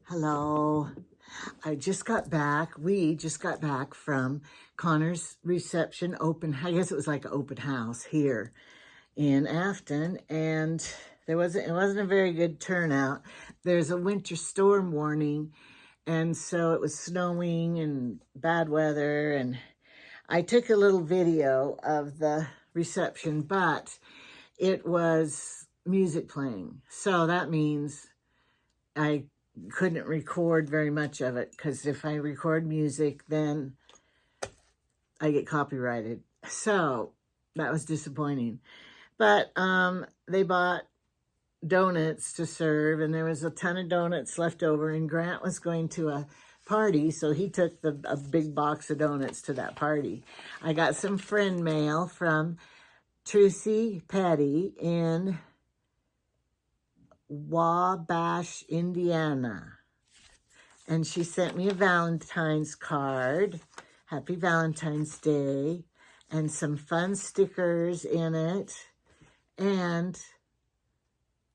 Hello. We just got back from Connor's reception I guess it was like an open house here in Afton, and it wasn't a very good turnout. There's a winter storm warning, and so it was snowing and bad weather, and I took a little video of the reception, but it was music playing. So that means I couldn't record very much of it, because if I record music, then I get copyrighted. So that was disappointing. But they bought donuts to serve, and there was a ton of donuts left over, and Grant was going to a party, so he took a big box of donuts to that party. I got some friend mail from Trucy Petty in Wabash, Indiana. And she sent me a Valentine's card. Happy Valentine's Day. And some fun stickers in it. And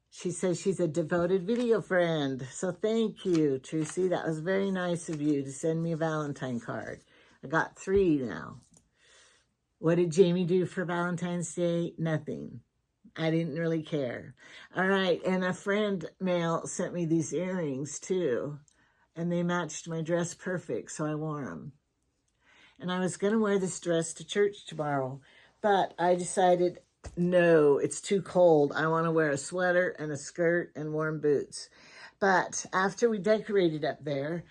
she says she's a devoted video friend. So thank you, Trucy. That was very nice of you to send me a Valentine card. I got 3 now. What did Jamie do for Valentine's Day? Nothing. I didn't really care. All right, and a friend mail sent me these earrings too, and they matched my dress perfect, so I wore them. And I was going to wear this dress to church tomorrow, but I decided, no, it's too cold. I want to wear a sweater and a skirt and warm boots. But after we decorated up there,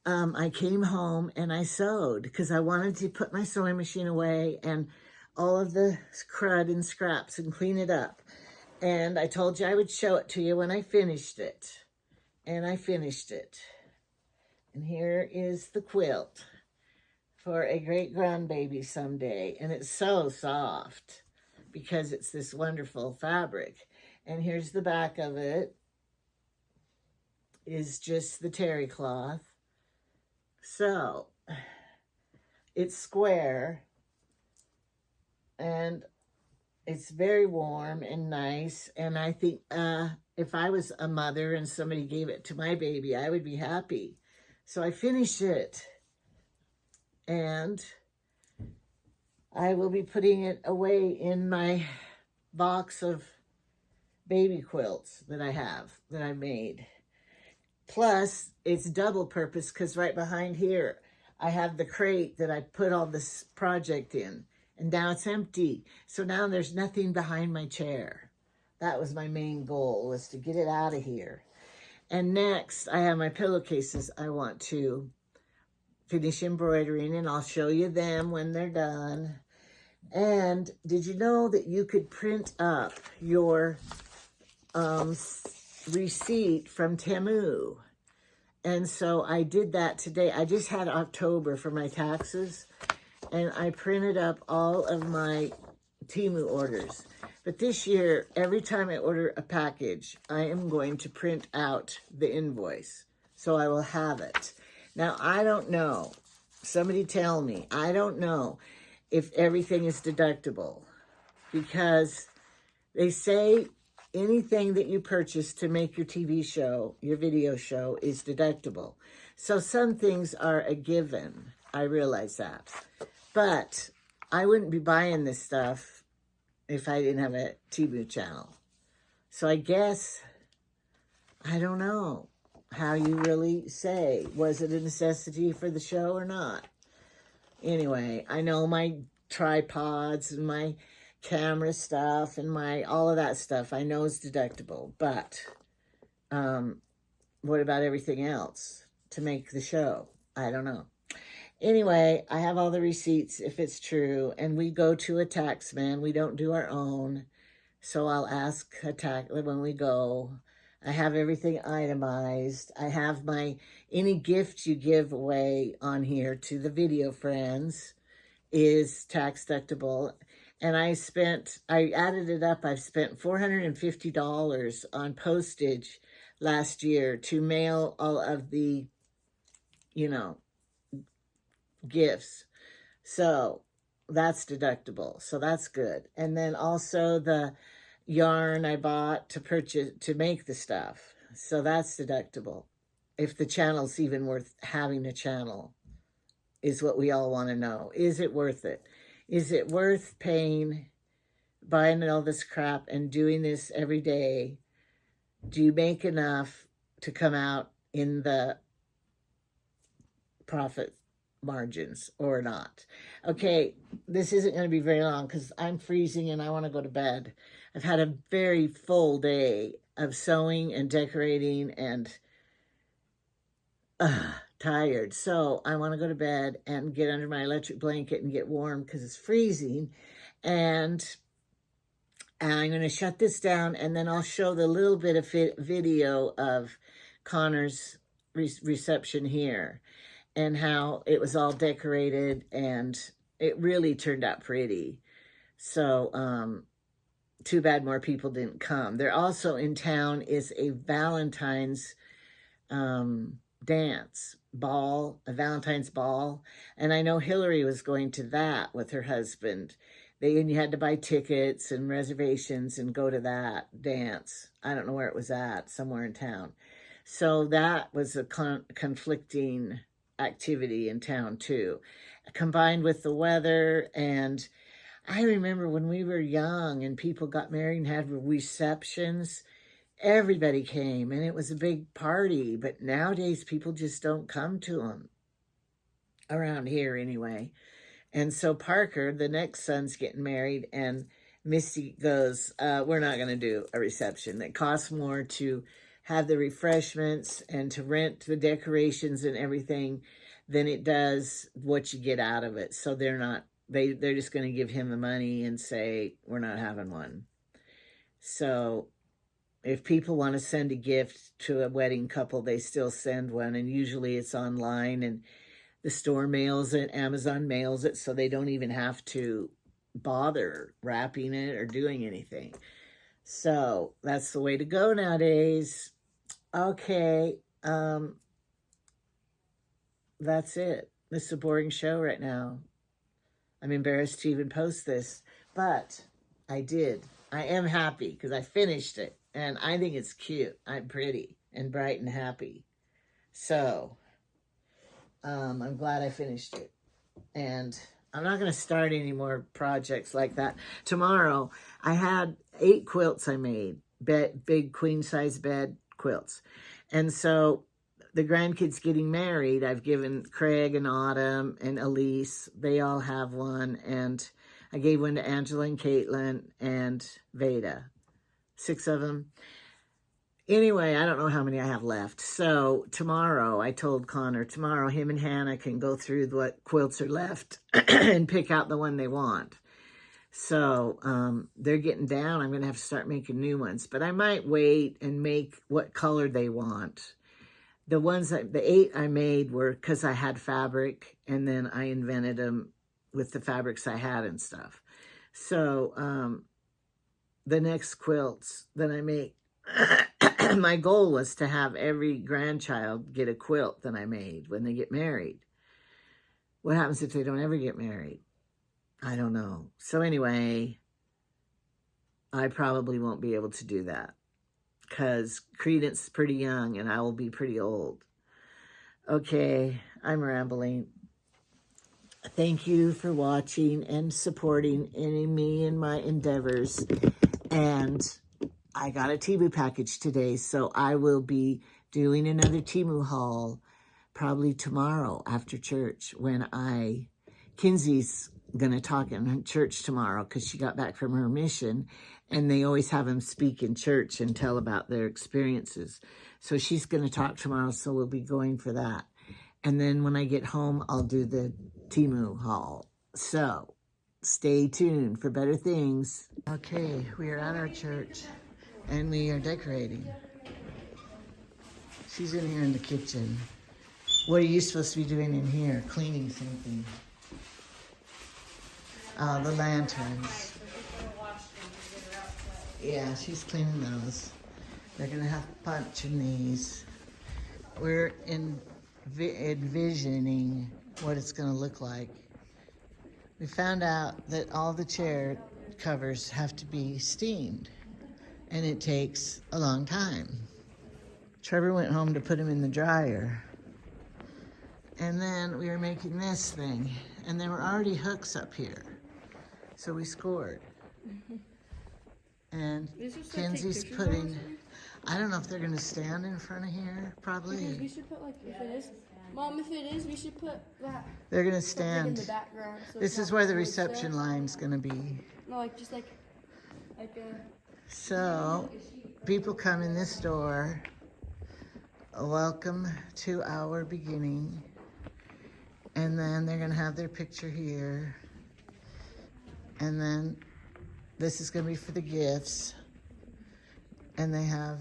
I came home and I sewed, because I wanted to put my sewing machine away and all of the crud and scraps and clean it up. And I told you I would show it to you when I finished it. And I finished it. And here is the quilt for a great grandbaby someday. And it's so soft because it's this wonderful fabric. And here's the back of it. Is just the terry cloth. So it's square. And it's very warm and nice. And I think if I was a mother and somebody gave it to my baby, I would be happy. So I finished it. And I will be putting it away in my box of baby quilts that I made. Plus, it's double purpose, because right behind here, I have the crate that I put all this project in. And now it's empty. So now there's nothing behind my chair. That was my main goal, was to get it out of here. And next, I have my pillowcases I want to finish embroidering, and I'll show you them when they're done. And did you know that you could print up your receipt from Temu? And so I did that today. I just had October for my taxes, and I printed up all of my Temu orders. But this year, every time I order a package, I am going to print out the invoice, so I will have it. Now, I don't know. Somebody tell me. I don't know if everything is deductible, because they say anything that you purchase to make your TV show, your video show, is deductible. So some things are a given. I realize that. But I wouldn't be buying this stuff if I didn't have a Temu channel. So I guess, I don't know how you really say, was it a necessity for the show or not? Anyway, I know my tripods and my camera stuff and all of that stuff, I know is deductible. But what about everything else to make the show? I don't know. Anyway, I have all the receipts if it's true, and we go to a tax man. We don't do our own, so I'll ask a tax when we go. I have everything itemized. I have any gift you give away on here to the video friends is tax deductible. And I added it up. I've spent $450 on postage last year to mail all of the, gifts. So that's deductible. So that's good. And then also the yarn I bought to make the stuff. So that's deductible. if the channel's even worth having a channel, is what we all want to know. Is it worth it? Is it worth paying, buying all this crap and doing this every day? Do you make enough to come out in the profit margins or not? Okay, this isn't going to be very long because I'm freezing and I want to go to bed. I've had a very full day of sewing and decorating and tired. So I want to go to bed and get under my electric blanket and get warm because it's freezing. And I'm going to shut this down, and then I'll show the little bit of video of Connor's reception here and how it was all decorated, and it really turned out pretty. So too bad more people didn't come. There also in town is a Valentine's dance ball, a Valentine's ball, and I know Hillary was going to that with her husband. And you had to buy tickets and reservations and go to that dance. I don't know where it was at, somewhere in town. So that was a conflicting activity in town too, combined with the weather. And I remember when we were young and people got married and had receptions, everybody came and it was a big party. But nowadays people just don't come to them, around here anyway. And so Parker, the next son's getting married, and Misty goes, we're not going to do a reception. It costs more to have the refreshments and to rent the decorations and everything than it does what you get out of it. So they're just going to give him the money and say, we're not having one. So if people want to send a gift to a wedding couple, they still send one. And usually it's online, and the store mails it, Amazon mails it, so they don't even have to bother wrapping it or doing anything. So that's the way to go nowadays. Okay, that's it. This is a boring show right now. I'm embarrassed to even post this, but I did. I am happy because I finished it, and I think it's cute. I'm pretty and bright and happy. So I'm glad I finished it. And I'm not going to start any more projects like that. Tomorrow, I had 8 quilts I made, big queen-size bed quilts. And so the grandkids getting married, I've given Craig and Autumn and Elise, they all have one. And I gave one to Angela and Caitlin and Veda, 6 of them. Anyway, I don't know how many I have left. So tomorrow, I told Connor, tomorrow him and Hannah can go through what quilts are left and pick out the one they want. So they're getting down. I'm going to have to start making new ones. But I might wait and make what color they want. The 8 I made were because I had fabric, and then I invented them with the fabrics I had and stuff. So the next quilts that I make, my goal was to have every grandchild get a quilt that I made when they get married. What happens if they don't ever get married? I don't know. So anyway, I probably won't be able to do that because Credence is pretty young and I will be pretty old. Okay, I'm rambling. Thank you for watching and supporting me in my endeavors. And I got a Temu package today, so I will be doing another Temu haul probably tomorrow after church when Kinsey's going to talk in church tomorrow because she got back from her mission, and they always have them speak in church and tell about their experiences. So she's going to talk tomorrow, so we'll be going for that. And then when I get home, I'll do the Temu haul. So stay tuned for better things. Okay, we are at our church. And we are decorating. She's in here in the kitchen. What are you supposed to be doing in here? Cleaning something. The lanterns. Yeah, she's cleaning those. They're going to have punch in these. We're envisioning what it's going to look like. We found out that all the chair covers have to be steamed. And it takes a long time. Trevor went home to put them in the dryer. And then we were making this thing. And there were already hooks up here. So we scored. And Kenzie's putting, I don't know if they're going to stand in front of here, probably. Because we should put, like, if it is, Mom, if it is, we should put that. They're going to stand. In the background. So this is where the reception line's going to be. No, like, just like a... So, people come in this door. Welcome to our beginning. And then they're going to have their picture here. And then this is going to be for the gifts. And they have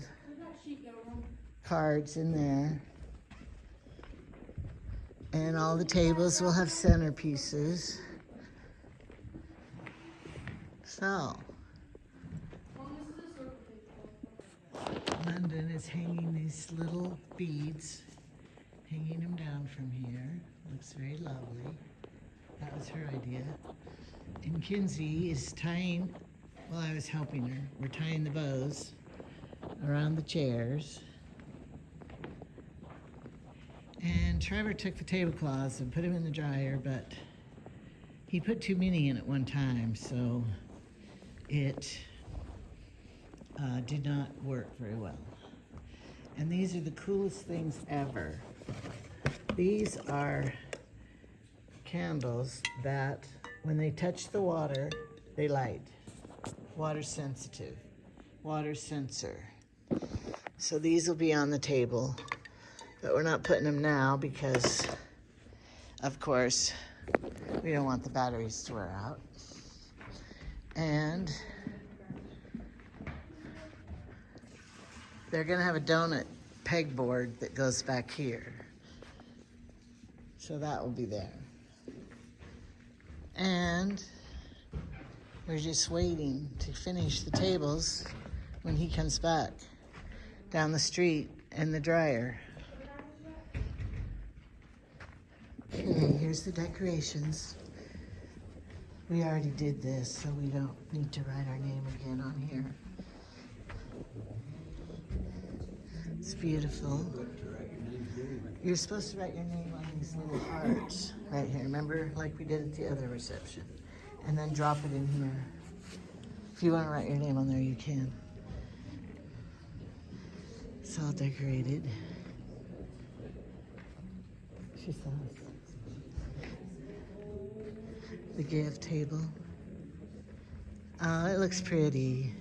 cards in there. And all the tables will have centerpieces. So, London is hanging these little beads, hanging them down from here. Looks very lovely. That was her idea. And Kinsey is tying, well, I was helping her. We're tying the bows around the chairs. And Trevor took the tablecloths and put them in the dryer, but he put too many in at one time, so it did not work very well. And these are the coolest things ever. These are candles that when they touch the water, they light. Water sensitive, water sensor. So these will be on the table, but we're not putting them now because, of course, we don't want the batteries to wear out. And they're gonna have a donut pegboard that goes back here. So that will be there. And we're just waiting to finish the tables when he comes back down the street in the dryer. Okay, here's the decorations. We already did this, so we don't need to write our name again on here. It's beautiful. You're supposed to write your name on these little hearts right here. Remember, like we did at the other reception. And then drop it in here. If you want to write your name on there, you can. It's all decorated. She says. The gift table. Oh, it looks pretty.